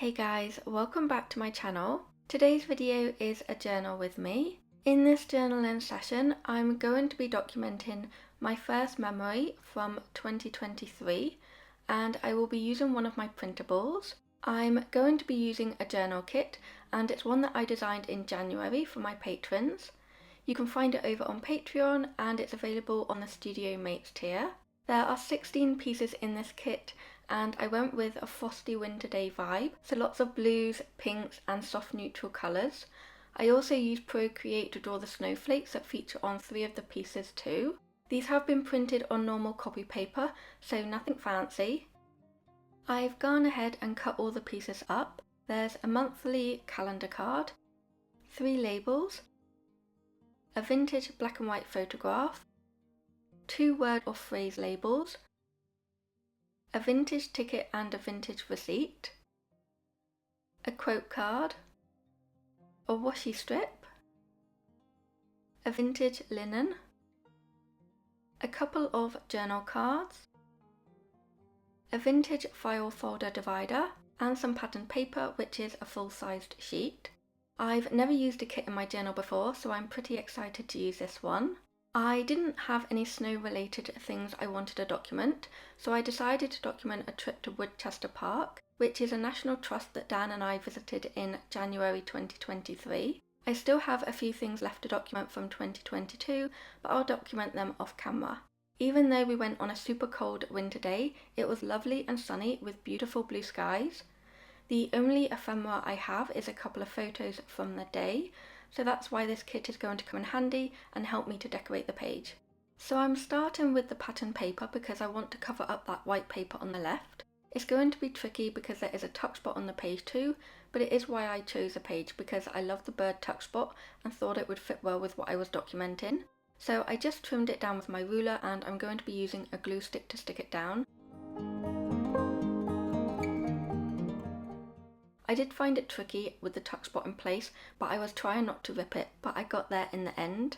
Hey guys, welcome back to my channel. Today's video is a journal with me. In this journaling session, I'm going to be documenting my first memory from 2023 and I will be using one of my printables. I'm going to be using a journal kit and it's one that I designed in January for my patrons. You can find it over on Patreon and it's available on the Studio Mates tier. There are 16 pieces in this kit and I went with a frosty winter day vibe, so lots of blues, pinks and soft neutral colours. I also used Procreate to draw the snowflakes that feature on 3 of the pieces too. These have been printed on normal copy paper, so nothing fancy. I've gone ahead and cut all the pieces up. There's a monthly calendar card, 3 labels, a vintage black and white photograph, 2 word or phrase labels, a vintage ticket and a vintage receipt, a quote card, a washi strip, a vintage linen, a couple of journal cards, a vintage file folder divider, and some pattern paper, which is a full-sized sheet. I've never used a kit in my journal before, so I'm pretty excited to use this one. I didn't have any snow-related things I wanted to document, so I decided to document a trip to Woodchester Park, which is a national trust that Dan and I visited in January 2023. I still have a few things left to document from 2022, but I'll document them off camera. Even though we went on a super cold winter day, it was lovely and sunny with beautiful blue skies. The only ephemera I have is a couple of photos from the day, so that's why this kit is going to come in handy and help me to decorate the page. So I'm starting with the pattern paper because I want to cover up that white paper on the left. It's going to be tricky because there is a tuck spot on the page too, but it is why I chose the page because I love the bird tuck spot and thought it would fit well with what I was documenting. So I just trimmed it down with my ruler and I'm going to be using a glue stick to stick it down. I did find it tricky with the tuck spot in place, but I was trying not to rip it, but I got there in the end.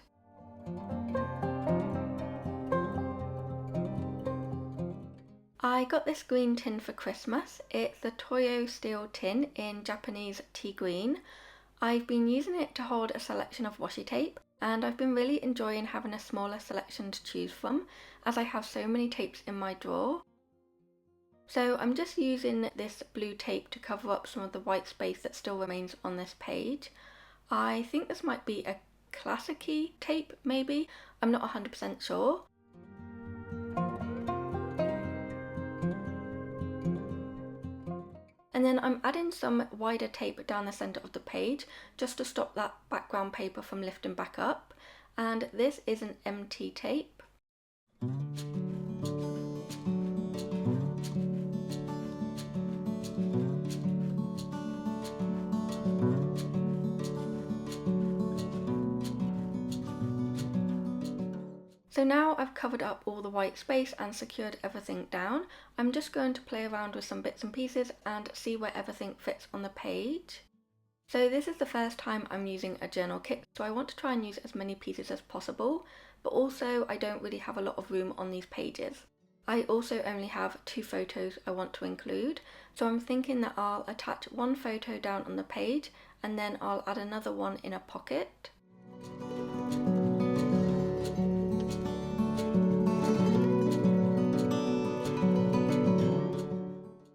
I got this green tin for Christmas. It's the Toyo steel tin in Japanese tea green. I've been using it to hold a selection of washi tape, and I've been really enjoying having a smaller selection to choose from, as I have so many tapes in my drawer. So I'm just using this blue tape to cover up some of the white space that still remains on this page. I think this might be a classic-y tape, maybe. I'm not 100% sure. And then I'm adding some wider tape down the centre of the page just to stop that background paper from lifting back up. And this is an MT tape. So now I've covered up all the white space and secured everything down, I'm just going to play around with some bits and pieces and see where everything fits on the page. So this is the first time I'm using a journal kit, so I want to try and use as many pieces as possible, but also I don't really have a lot of room on these pages. I also only have 2 photos I want to include, so I'm thinking that I'll attach one photo down on the page and then I'll add another one in a pocket.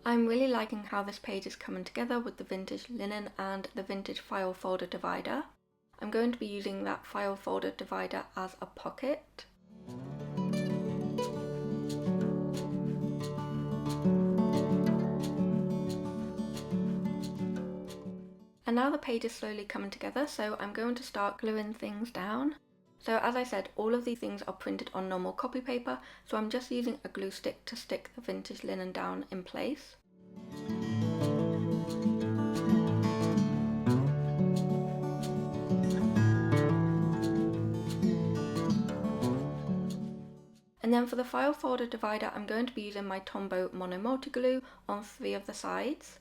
I'm really liking how this page is coming together with the vintage linen and the vintage file folder divider. I'm going to be using that file folder divider as a pocket. And now the page is slowly coming together, so I'm going to start gluing things down. So as I said, all of these things are printed on normal copy paper, so I'm just using a glue stick to stick the vintage linen down in place. And then for the file folder divider, I'm going to be using my Tombow Mono Multi Glue on 3 of the sides.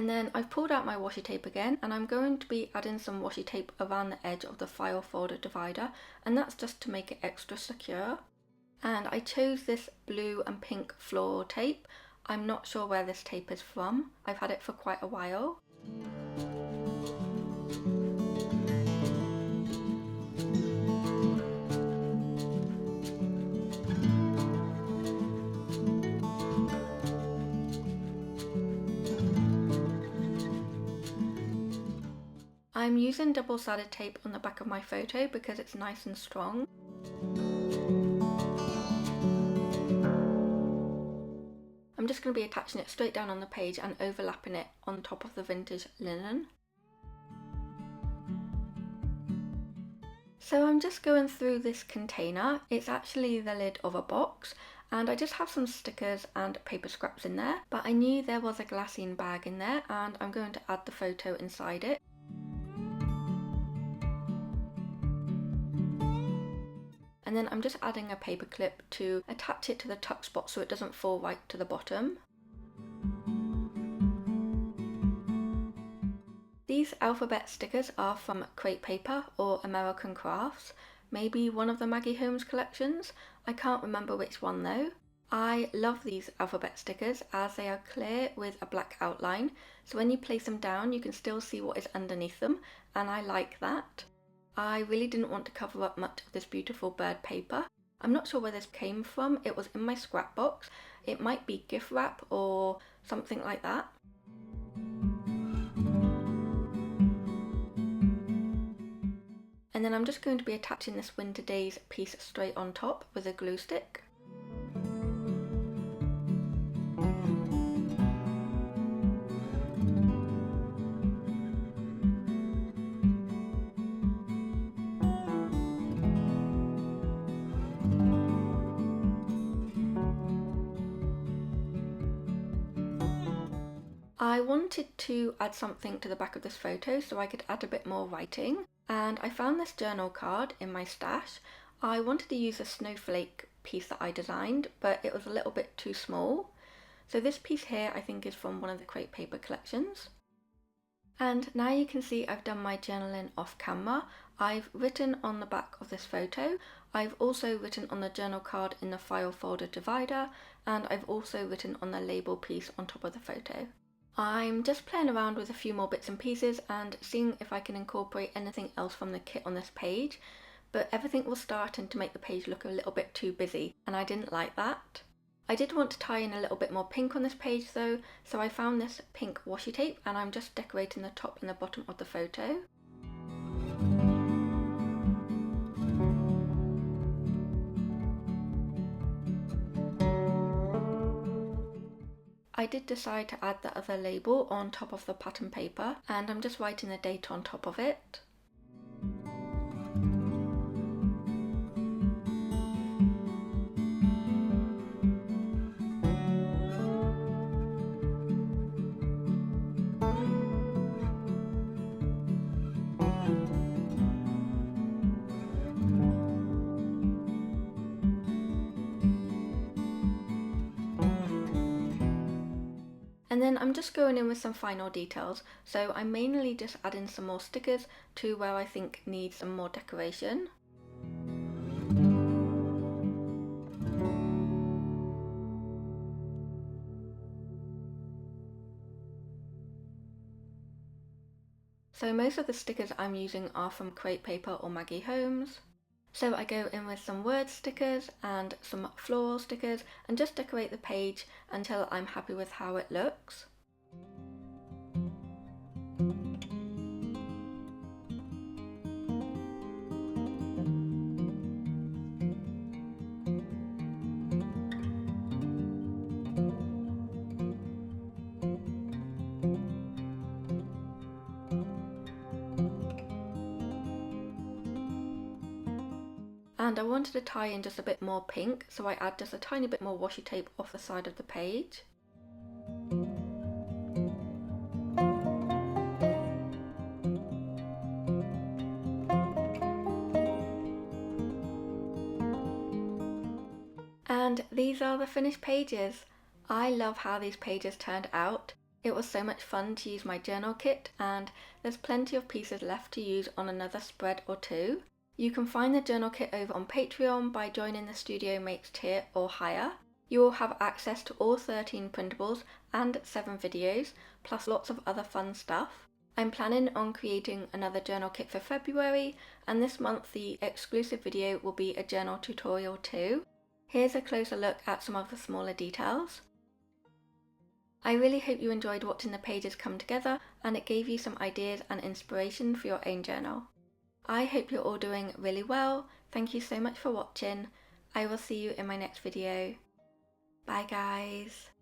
And then I've pulled out my washi tape again, and I'm going to be adding some washi tape around the edge of the file folder divider, and that's just to make it extra secure. And I chose this blue and pink floral tape. I'm not sure where this tape is from. I've had it for quite a while. I'm using double-sided tape on the back of my photo because it's nice and strong. I'm just going to be attaching it straight down on the page and overlapping it on top of the vintage linen. So I'm just going through this container. It's actually the lid of a box, and I just have some stickers and paper scraps in there, but I knew there was a glassine bag in there, and I'm going to add the photo inside it. And then I'm just adding a paper clip to attach it to the tuck spot so it doesn't fall right to the bottom. These alphabet stickers are from Crepe Paper or American Crafts, maybe one of the Maggie Holmes collections. I can't remember which one though. I love these alphabet stickers as they are clear with a black outline, so when you place them down you can still see what is underneath them, and I like that. I really didn't want to cover up much of this beautiful bird paper. I'm not sure where this came from. It was in my scrapbox. It might be gift wrap or something like that. And then I'm just going to be attaching this Winter Days piece straight on top with a glue stick. I wanted to add something to the back of this photo so I could add a bit more writing, and I found this journal card in my stash. I wanted to use a snowflake piece that I designed, but it was a little bit too small. So this piece here I think is from one of the Crepe Paper collections. And now you can see I've done my journaling off camera. I've written on the back of this photo. I've also written on the journal card in the file folder divider, and I've also written on the label piece on top of the photo. I'm just playing around with a few more bits and pieces and seeing if I can incorporate anything else from the kit on this page, but everything was starting to make the page look a little bit too busy, and I didn't like that. I did want to tie in a little bit more pink on this page though, so I found this pink washi tape and I'm just decorating the top and the bottom of the photo. I did decide to add the other label on top of the pattern paper, and I'm just writing the date on top of it. And then I'm just going in with some final details, so I'm mainly just adding some more stickers to where I think needs some more decoration. So most of the stickers I'm using are from Crepe Paper or Maggie Holmes. So I go in with some word stickers and some floral stickers and just decorate the page until I'm happy with how it looks. And I wanted to tie in just a bit more pink, so I add just a tiny bit more washi tape off the side of the page. And these are the finished pages. I love how these pages turned out. It was so much fun to use my journal kit, and there's plenty of pieces left to use on another spread or two. You can find the journal kit over on Patreon by joining the Studio Mates tier or higher. You will have access to all 13 printables and 7 videos, plus lots of other fun stuff. I'm planning on creating another journal kit for February, and this month the exclusive video will be a journal tutorial too. Here's a closer look at some of the smaller details. I really hope you enjoyed watching the pages come together and it gave you some ideas and inspiration for your own journal. I hope you're all doing really well. Thank you so much for watching. I will see you in my next video. Bye guys.